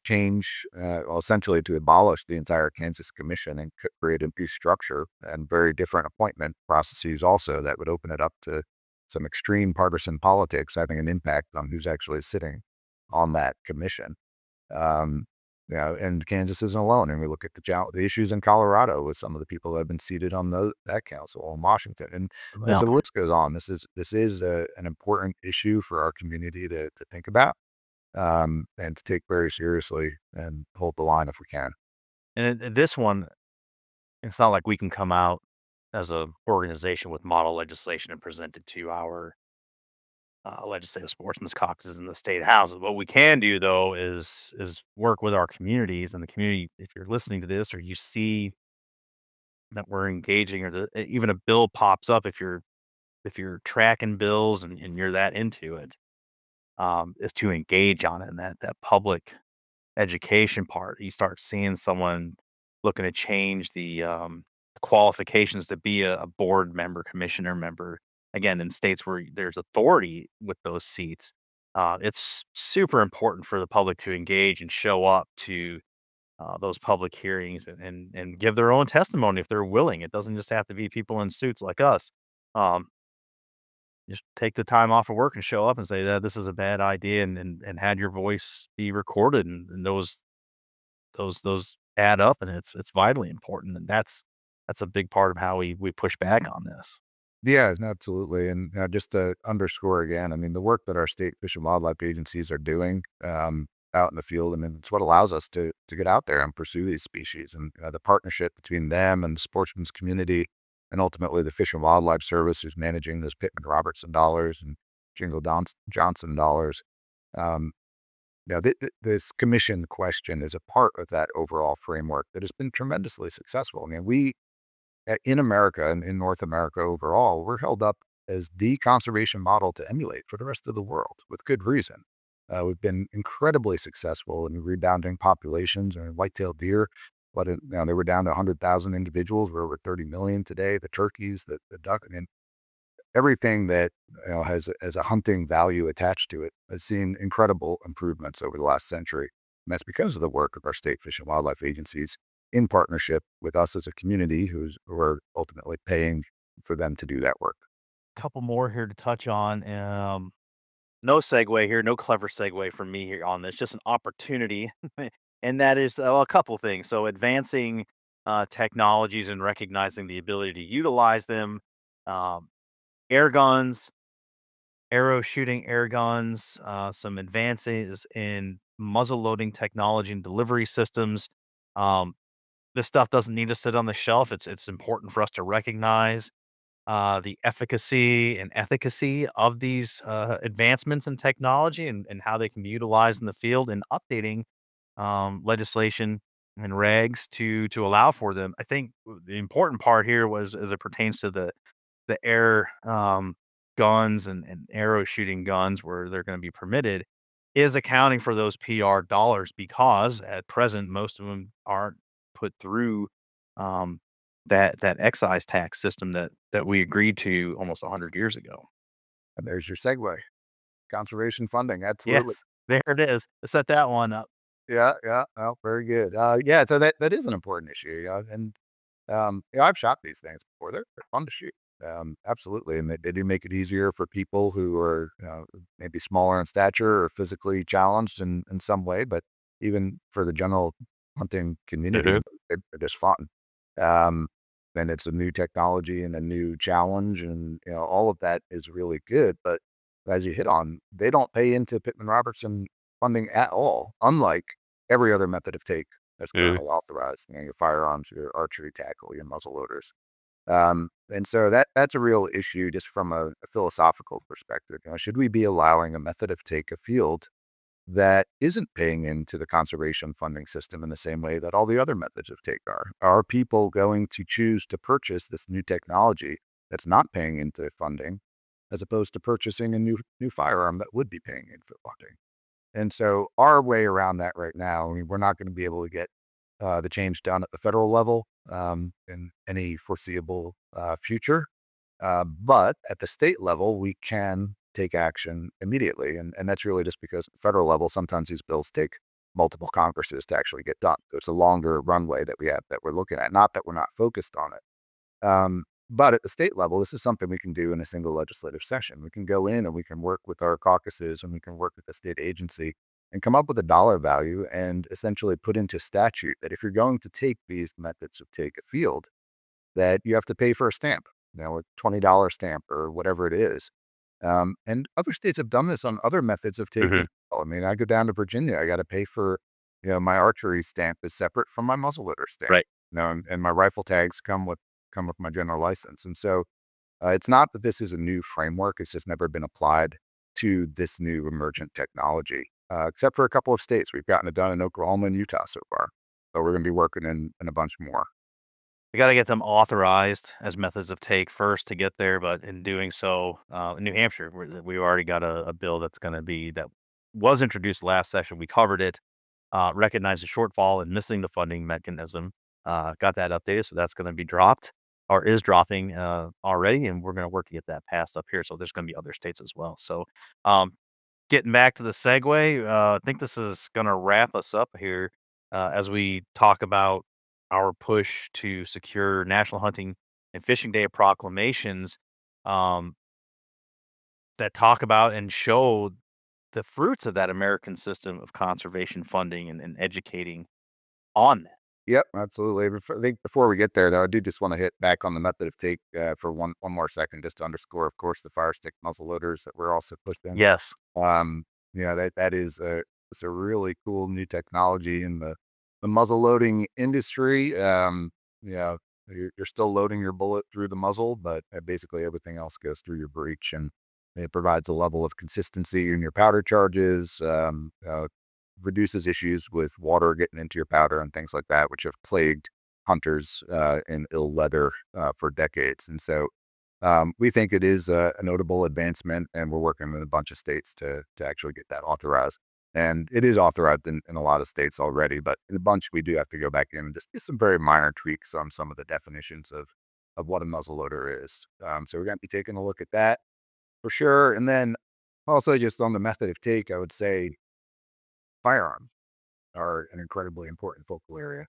change, well, essentially to abolish the entire Kansas Commission and create a new structure and very different appointment processes also that would open it up to some extreme partisan politics having an impact on who's actually sitting on that commission. Um, and Kansas isn't alone. And we look at the issues in Colorado with some of the people that have been seated on that council in Washington, and Yeah. so the list goes on. This is an important issue for our community to think about and to take very seriously and hold the line if we can. And this one, it's not like we can come out as a organization with model legislation and present it to our legislative sportsmen's caucuses in the state houses. What we can do though is work with our communities and the community. If you're listening to this or you see that we're engaging or even a bill pops up, if you're tracking bills and you're that into it, is to engage on it and that public education part. You start seeing someone looking to change the qualifications to be a board member, commissioner member. Again, in states where there's authority with those seats, it's super important for the public to engage and show up to those public hearings and give their own testimony if they're willing. It doesn't just have to be people in suits like us. Um, just take the time off of work and show up and say that this is a bad idea and had your voice be recorded and those add up, and it's vitally important, and that's a big part of how we push back on this. Yeah, absolutely. And just to underscore again, I mean, the work that our state fish and wildlife agencies are doing out in the field, I mean, it's what allows us to get out there and pursue these species. And the partnership between them and the sportsman's community, and ultimately the Fish and Wildlife Service, who's managing those Pittman Robertson dollars and Johnson dollars. Um, this commission question is a part of that overall framework that has been tremendously successful. I mean, in America and in North America overall, we're held up as the conservation model to emulate for the rest of the world with good reason. We've been incredibly successful in rebounding populations and white-tailed deer. But they were down to 100,000 individuals. We're over 30 million today. The turkeys, the duck, and everything that has a hunting value attached to it has seen incredible improvements over the last century. And that's because of the work of our state fish and wildlife agencies in partnership with us as a community who are ultimately paying for them to do that work. Couple more here to touch on. No segue here, no clever segue from me here on this, just an opportunity, and that is a couple things. So advancing technologies and recognizing the ability to utilize them. Um, Air guns, arrow shooting air guns, some advances in muzzle loading technology and delivery systems. Um, this stuff doesn't need to sit on the shelf. It's important for us to recognize the efficacy and efficacy of these advancements in technology and how they can be utilized in the field and updating legislation and regs to allow for them. I think the important part here was as it pertains to the air guns and arrow shooting guns where they're going to be permitted is accounting for those PR dollars because at present most of them aren't put through um, that excise tax system that we agreed to almost 100 years ago. And there's your segue. Conservation funding, absolutely. Yes, there it is. Set that one up. Yeah, yeah. Oh, very good. Yeah, so that is an important issue. And I've shot these things before. They're fun to shoot. Absolutely, and they do make it easier for people who are maybe smaller in stature or physically challenged in some way. But even for the general hunting community, Mhm. they're just fun. Um, and it's a new technology and a new challenge, and all of that is really good. But as you hit on, they don't pay into Pittman Robertson funding at all, unlike every other method of take that's Mhm. currently authorized. Your firearms, your archery tackle, your muzzle loaders. And so that's a real issue just from a philosophical perspective. Should we be allowing a method of take a field that isn't paying into the conservation funding system in the same way that all the other methods of take are? Are people going to choose to purchase this new technology that's not paying into funding as opposed to purchasing a new firearm that would be paying into funding? And so our way around that right now, I mean, we're not going to be able to get the change done at the federal level in any foreseeable future. But at the state level, we can take action immediately. And that's really just because at the federal level, sometimes these bills take multiple Congresses to actually get done. So it's a longer runway that we have that we're looking at, not that we're not focused on it. But at the state level, this is something we can do in a single legislative session. We can go in and we can work with our caucuses and we can work with the state agency and come up with a dollar value and essentially put into statute that if you're going to take these methods of take a field, that you have to pay for a stamp, a $20 stamp or whatever it is. And other states have done this on other methods of take as Mhm. well. I mean, I go down to Virginia, I got to pay for, my archery stamp is separate from my muzzleloader stamp. Right. And my rifle tags come with my general license. And so it's not that this is a new framework; it's just never been applied to this new emergent technology. Except for a couple of states, we've gotten it done in Oklahoma and Utah so far. So we're going to be working in a bunch more. We gotta get them authorized as methods of take first to get there, but in doing so, in New Hampshire, we already got a bill that's gonna be that was introduced last session. We covered it, recognized the shortfall and missing the funding mechanism, got that updated, so that's gonna be dropped or is dropping, already, and we're gonna work to get that passed up here, so there's gonna be other states as well. So, um, getting back to the segue, I think this is gonna wrap us up here, as we talk about our push to secure National Hunting and Fishing Day proclamations, um, that talk about and show the fruits of that American system of conservation funding and educating on that. Yep, absolutely. I think before we get there, though, I do just want to hit back on the method of take for one more second, just to underscore, of course, the fire stick muzzle loaders that we're also pushing. Yes. Yeah, that is it's a really cool new technology in the muzzle loading industry. Yeah, you're still loading your bullet through the muzzle, but basically everything else goes through your breech, and it provides a level of consistency in your powder charges. Reduces issues with water getting into your powder and things like that, which have plagued hunters in ill weather for decades. And so we think it is a notable advancement, and we're working in a bunch of states to actually get that authorized. And it is authorized in a lot of states already, but in a bunch we do have to go back in and just get some very minor tweaks on some of the definitions of what a muzzle loader is. So we're going to be taking a look at that for sure. And then also just on the method of take, I would say firearms are an incredibly important focal area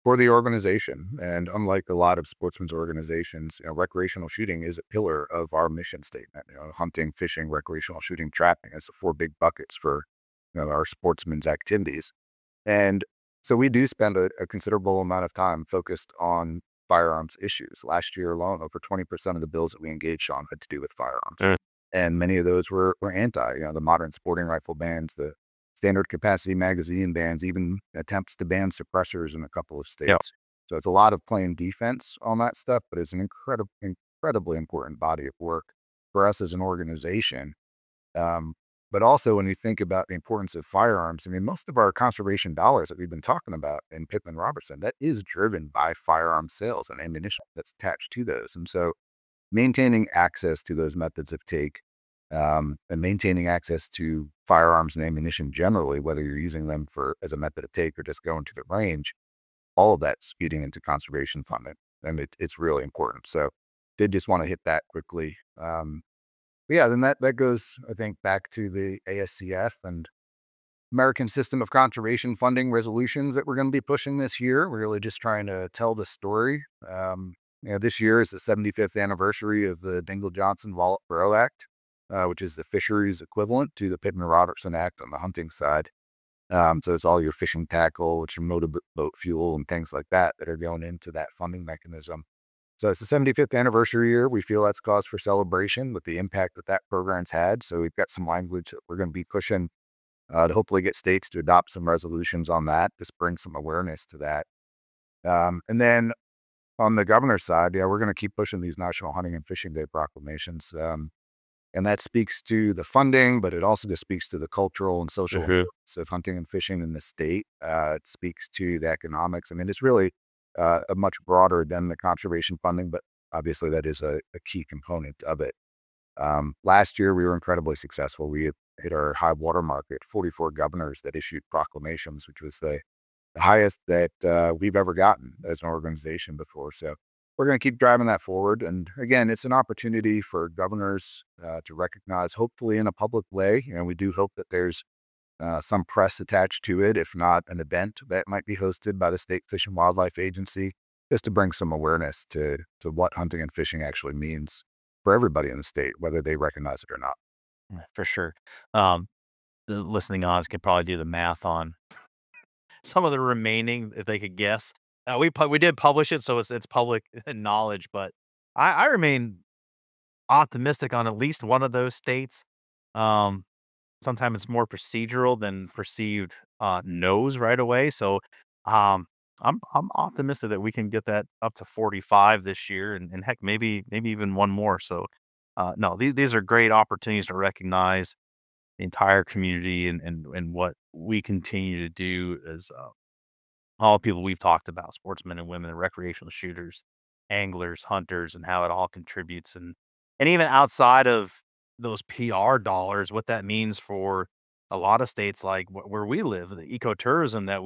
for the organization. And unlike a lot of sportsmen's organizations, recreational shooting is a pillar of our mission statement. Hunting, fishing, recreational shooting, trapping as the four big buckets for our sportsmen's activities. And so we do spend a considerable amount of time focused on firearms issues. Last year alone, over 20% of the bills that we engaged on had to do with firearms. Mm. And many of those were anti, the modern sporting rifle bans, the standard capacity magazine bans, even attempts to ban suppressors in a couple of Yeah. states. So it's a lot of playing defense on that stuff, but it's an incredibly important body of work for us as an organization. Um, but also, when you think about the importance of firearms, I mean, most of our conservation dollars that we've been talking about in Pittman Robertson, that is driven by firearm sales and ammunition that's attached to those. And so maintaining access to those methods of take, and maintaining access to firearms and ammunition generally, whether you're using them for as a method of take or just going to the range, all of that's feeding into conservation funding, and it's really important. So, did just want to hit that quickly. Yeah, then that goes, I think, back to the ASCF and American System of Conservation Funding resolutions that we're going to be pushing this year. We're really just trying to tell the story. This year is the 75th anniversary of the Dingle Johnson Wallet Burrow Act, which is the fisheries equivalent to the Pittman Robertson Act on the hunting side. So it's all your fishing tackle, it's your motorboat fuel, and things like that that are going into that funding mechanism. So it's the 75th anniversary year. We feel that's cause for celebration with the impact that that program's had. So we've got some language that we're going to be pushing to hopefully get states to adopt some resolutions on that, just bring some awareness to that. And then on the governor's side, yeah, we're going to keep pushing these National Hunting and Fishing Day proclamations. And that speaks to the funding, but it also just speaks to the cultural and social Mhm. importance of hunting and fishing in the state. It speaks to the economics. I mean, it's really a much broader than the conservation funding, but obviously that is a key component of it. Last year, we were incredibly successful. We hit our high water mark at 44 governors that issued proclamations, which was the highest that we've ever gotten as an organization before. So we're going to keep driving that forward. And again, it's an opportunity for governors to recognize, hopefully in a public way. We do hope that there's some press attached to it, if not an event that might be hosted by the State Fish and Wildlife Agency, just to bring some awareness to what hunting and fishing actually means for everybody in the state, whether they recognize it or not. For sure. Um, the listening odds can probably do the math on some of the remaining if they could guess. We did publish it, so it's public knowledge, but I remain optimistic on at least one of those states. Um, Sometimes it's more procedural than perceived, no's right away, so, um, I'm optimistic that we can get that up to 45 this year and heck, maybe even one more, so, no, these are great opportunities to recognize the entire community and what we continue to do as all the people we've talked about, sportsmen and women, recreational shooters, anglers, hunters, and how it all contributes. And even outside of those PR dollars, what that means for a lot of states like where we live, the ecotourism that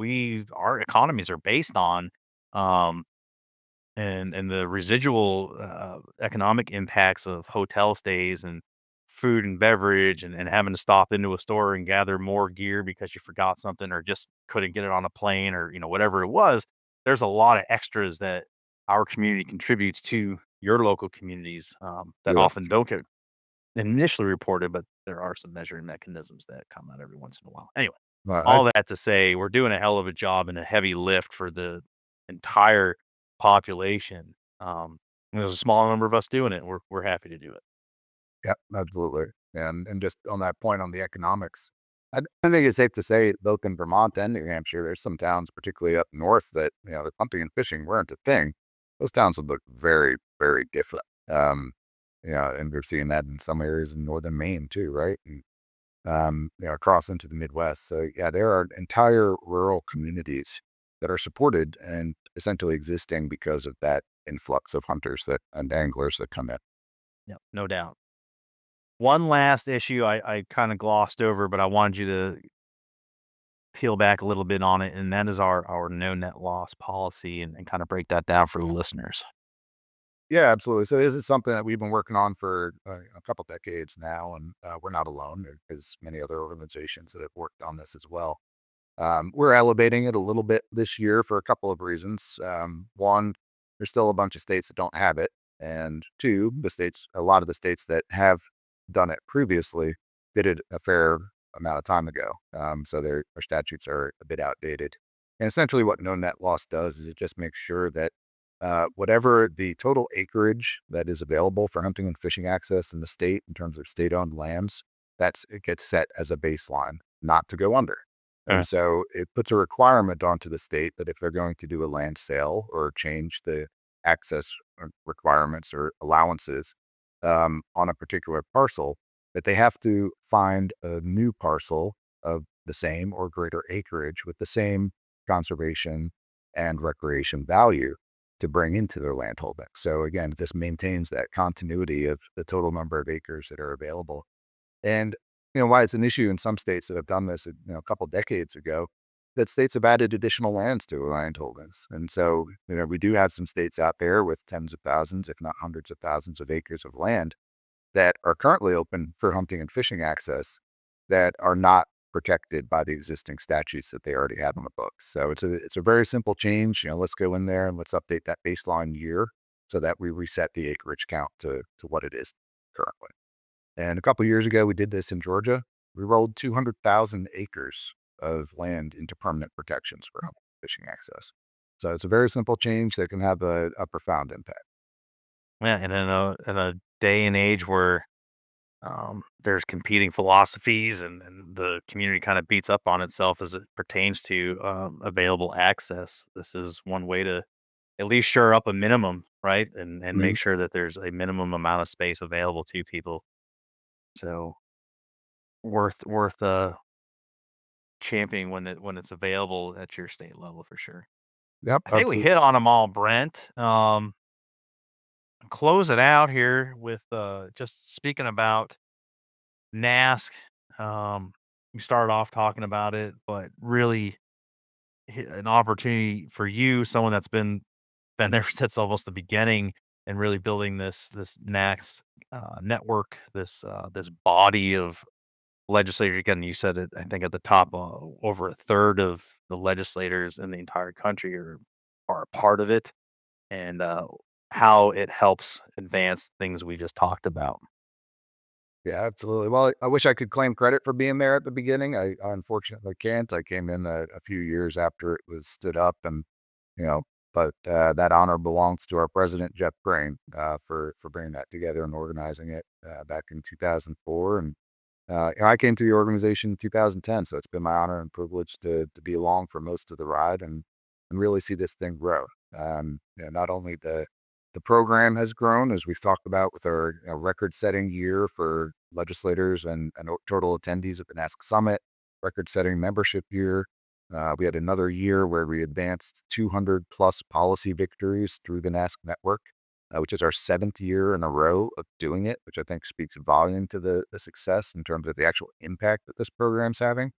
our economies are based on. Um, and the residual, economic impacts of hotel stays and food and beverage and having to stop into a store and gather more gear because you forgot something or just couldn't get it on a plane or, whatever it was. There's a lot of extras that our community contributes to your local communities, that Yeah. often don't get initially reported, but there are some measuring mechanisms that come out every once in a while. Anyway, I all that to say, we're doing a hell of a job and a heavy lift for the entire population. And there's a small number of us doing it. We're happy to do it. Yeah, absolutely. And just on that point on the economics, I think it's safe to say both in Vermont and New Hampshire, there's some towns, particularly up north, that the hunting and fishing weren't a thing. Those towns would look very, very different. And we're seeing that in some areas in northern Maine too, right? And across into the Midwest. So yeah, there are entire rural communities that are supported and essentially existing because of that influx of hunters that and anglers that come in. Yeah, no doubt. One last issue I kind of glossed over, but I wanted you to peel back a little bit on it, and that is our no net loss policy and kind of break that down for the listeners. Yeah, absolutely. So this is something that we've been working on for a couple decades now, and we're not alone. There's many other organizations that have worked on this as well. We're elevating it a little bit this year for a couple of reasons. One, there's still a bunch of states that don't have it, and two, a lot of the states that have done it previously did it a fair amount of time ago. So their statutes are a bit outdated. And essentially, what no net loss does is it just makes sure that whatever the total acreage that is available for hunting and fishing access in the state in terms of state-owned lands, it gets set as a baseline, not to go under. Uh, And so it puts a requirement onto the state that if they're going to do a land sale or change the access requirements or allowances on a particular parcel, that they have to find a new parcel of the same or greater acreage with the same conservation and recreation value to bring into their land holding. So again, this maintains that continuity of the total number of acres that are available. And why it's an issue in some states that have done this, a couple decades ago, that states have added additional lands to land holdings. And so, we do have some states out there with tens of thousands, if not hundreds of thousands of acres of land that are currently open for hunting and fishing access that are not protected by the existing statutes that they already have on the books. So it's a very simple change. Let's go in there and let's update that baseline year so that we reset the acreage count to what it is currently. And a couple years ago, we did this in Georgia. We rolled 200,000 acres of land into permanent protections for hunting and fishing access. So it's a very simple change that can have a profound impact. yeah, and in a day and age where there's competing philosophies and the community kind of beats up on itself as it pertains to available access. This is one way to at least shore up a minimum, right? And Mhm. make sure that there's a minimum amount of space available to people. So worth championing when it's available at your state level for sure. Yep, I think we absolutely. hit on them all, Brent. Close it out here with just speaking about NASC. We started off talking about it, but really an opportunity for you, someone that's been there since almost the beginning and really building this NACS network, this body of legislators. Again, you said it, I think at the top, over a third of the legislators in the entire country are a part of it, and how it helps advance things we just talked about. Yeah, absolutely. Well, I wish I could claim credit for being there at the beginning. I unfortunately can't. I came in a few years after it was stood up, and you know, but that honor belongs to our president, Jeff Crane, for bringing that together and organizing it back in 2004. And I came to the organization in 2010, so it's been my honor and privilege to be along for most of the ride and really see this thing grow. Not only the The program has grown, as we've talked about, with our record-setting year for legislators and total attendees at the NASC Summit, record-setting membership year. We had another year where we advanced 200 plus policy victories through the NASC network, which is our seventh year in a row of doing it, which I think speaks volume to the success in terms of the actual impact that this program's having.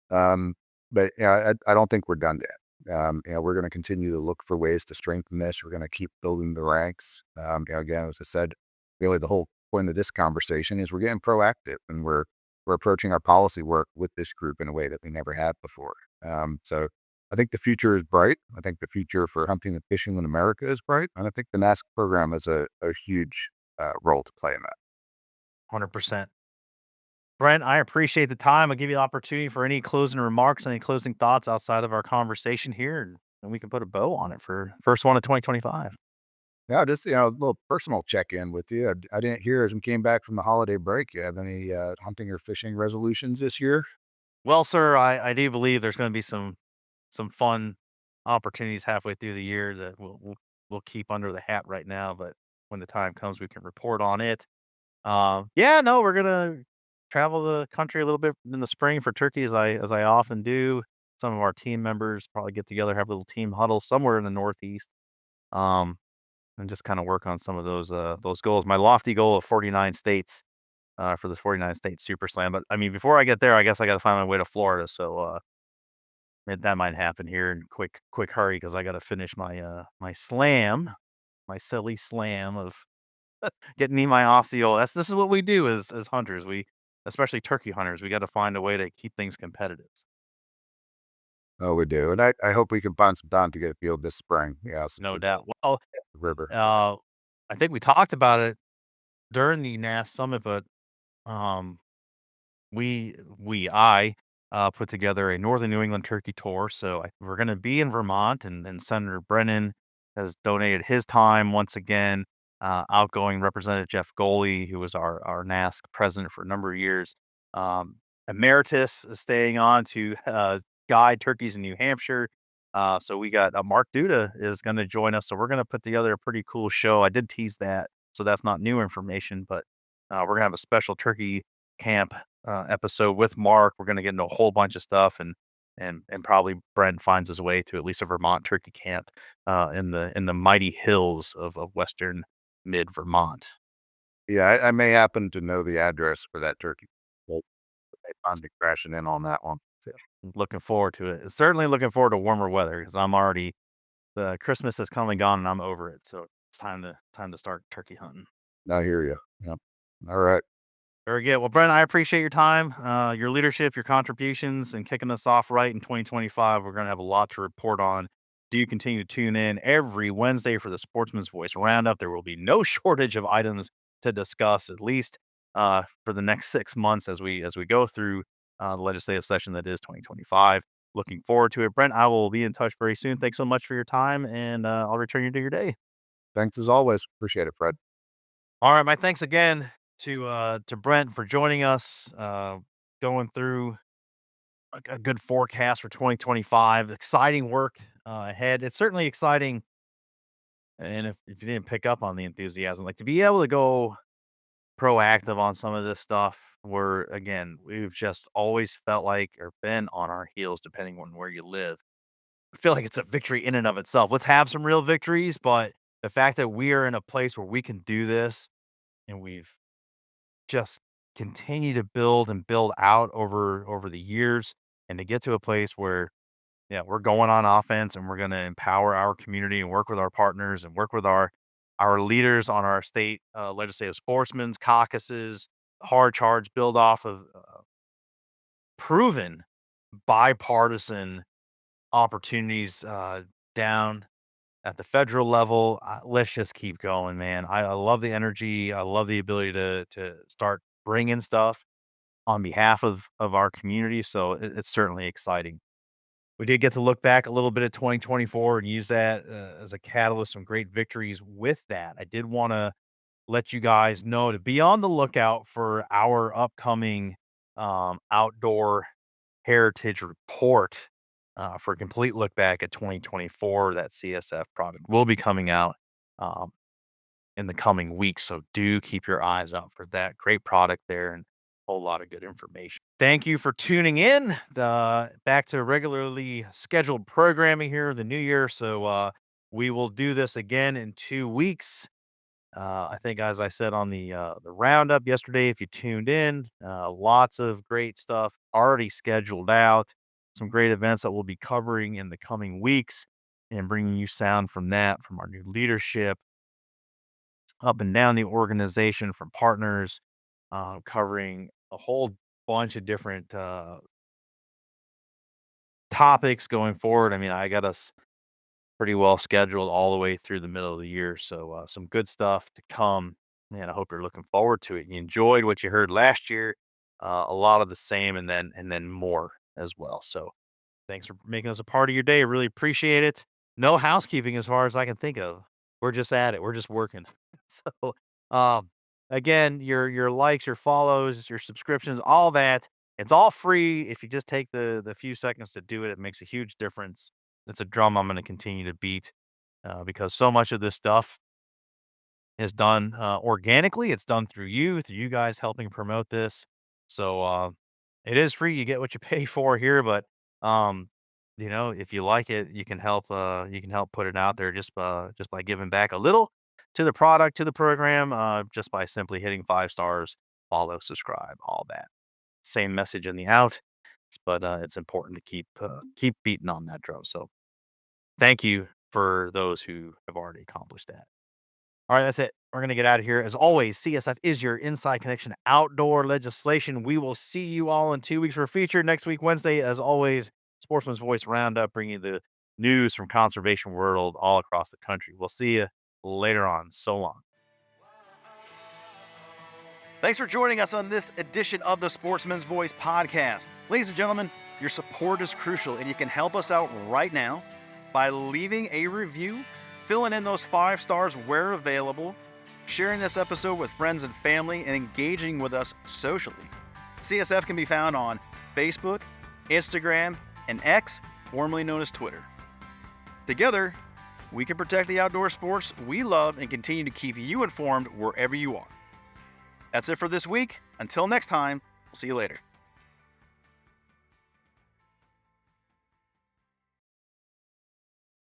Um, but yeah, I don't think we're done yet. We're going to continue to look for ways to strengthen this. We're going to keep building the ranks. Again, as I said, really the whole point of this conversation is we're getting proactive and we're approaching our policy work with this group in a way that we never have before. So I think the future is bright. I think the future for hunting and fishing in America is bright, and I think the NASC program has a huge role to play in that. 100%. Brent, I appreciate the time. I'll give you the opportunity for any closing remarks, any closing thoughts outside of our conversation here, and we can put a bow on it for first one of 2025. Yeah, just a little personal check in with you. I didn't hear as we came back from the holiday break. You have any hunting or fishing resolutions this year? Well, sir, I do believe there's going to be some fun opportunities halfway through the year that we'll keep under the hat right now, but when the time comes, we can report on it. Yeah, no, we're gonna travel the country a little bit in the spring for turkey as I often do. Some of our team members probably get together, have a little team huddle somewhere in the Northeast, um, and just kind of work on some of those goals. My lofty goal of 49 states for the 49 state Super Slam. But I mean, before I get there, I guess I got to find my way to Florida. So that might happen here in quick hurry because I got to finish my slam, my silly slam of getting me my osteo. This is what we do as hunters. We especially turkey hunters, we gotta find a way to keep things competitive. Oh, we do, and I hope we can find some time to get a field this spring. Yeah, so No we doubt. Well, the river. uh, I think we talked about it during the NAS summit, but, um, I put together a Northern New England turkey tour, so we're gonna be in Vermont, and Senator Brennan has donated his time once again. Outgoing Representative Jeff Goley, who was our NASC president for a number of years, um, emeritus is staying on to guide turkeys in New Hampshire. So we got Mark Duda is going to join us. So we're going to put together a pretty cool show. I did tease that, so that's not new information, but we're going to have a special turkey camp episode with Mark. We're gonna get into a whole bunch of stuff and probably Brent finds his way to at least a Vermont turkey camp in the mighty hills of western mid Vermont. Yeah, I may happen to know the address for that turkey. Well, I find me crashing in on that one. So, Looking forward to it. Certainly looking forward to warmer weather because I'm already the Christmas has come and gone and I'm over it. So it's time to start turkey hunting. I hear you. Yep. All right. Very good. Well, Brent, I appreciate your time, your leadership, your contributions, and kicking us off right in 2025. We're going to have a lot to report on. Do you continue to tune in every Wednesday for the Sportsman's Voice Roundup? There will be no shortage of items to discuss, at least for the next 6 months as we go through the legislative session that is 2025. Looking forward to it, Brent. I will be in touch very soon. Thanks so much for your time, and I'll return you to your day. Thanks as always. Appreciate it, Fred. All right, my thanks again to Brent for joining us, going through a good forecast for 2025. Exciting work ahead. It's certainly exciting, and if you didn't pick up on the enthusiasm, like to be able to go proactive on some of this stuff, where again we've just always felt like or been on our heels, depending on where you live. I feel like it's a victory in and of itself. Let's have some real victories, but the fact that we are in a place where we can do this and we've just continue to build and build out over the years and to get to a place where yeah we're going on offense and we're going to empower our community and work with our partners and work with our leaders on our state legislative sportsmen's caucuses hard charge build off of proven bipartisan opportunities down at the federal level. Let's just keep going, man. I love the energy. I love the ability to start bringing stuff on behalf of our community, so it's certainly exciting. We did get to look back a little bit at 2024 and use that, as a catalyst, some great victories with that. I did wanna let you guys know to be on the lookout for our upcoming, outdoor heritage report, for a complete look back at 2024. That CSF product will be coming out. Um in the coming weeks. So do keep your eyes out for that. Great product there and a whole lot of good information. Thank you for tuning in. Back to regularly scheduled programming here in the new year. So we will do this again in 2 weeks. I think, as I said on the roundup yesterday, if you tuned in, lots of great stuff already scheduled out. Some great events that we'll be covering in the coming weeks and bringing you sound from that, from our new leadership, up and down the organization, from partners, covering a whole bunch of different topics going forward. I mean, I got us pretty well scheduled all the way through the middle of the year. So some good stuff to come. And I hope you're looking forward to it. You enjoyed what you heard last year, a lot of the same, and then more as well. So thanks for making us a part of your day. Really appreciate it. No housekeeping as far as I can think of. We're just at it. We're just working. So um again, your likes, your follows, your subscriptions, all that, it's all free. If you just take the few seconds to do it, it makes a huge difference. It's a drum I'm going to continue to beat because so much of this stuff is done organically. It's done through you guys helping promote this. So it is free. You get what you pay for here, but um, if you like it, you can help. You can help put it out there just by giving back a little to the product, to the program, just by simply hitting 5 stars, follow, subscribe, all that. Same message in the out, but it's important to keep beating on that drum. So thank you for those who have already accomplished that. All right, that's it. We're going to get out of here. As always, CSF is your inside connection to outdoor legislation. We will see you all in 2 weeks for a feature. Next week, Wednesday, as always, Sportsman's Voice Roundup, bringing you the news from conservation world all across the country. We'll see you later on. So long. Thanks for joining us on this edition of the Sportsman's Voice podcast. Ladies and gentlemen, your support is crucial, and you can help us out right now by leaving a review, filling in those 5 stars where available, sharing this episode with friends and family, and engaging with us socially. CSF can be found on Facebook, Instagram, and X, formerly known as Twitter. Together, we can protect the outdoor sports we love and continue to keep you informed wherever you are. That's it for this week. Until next time, we'll see you later.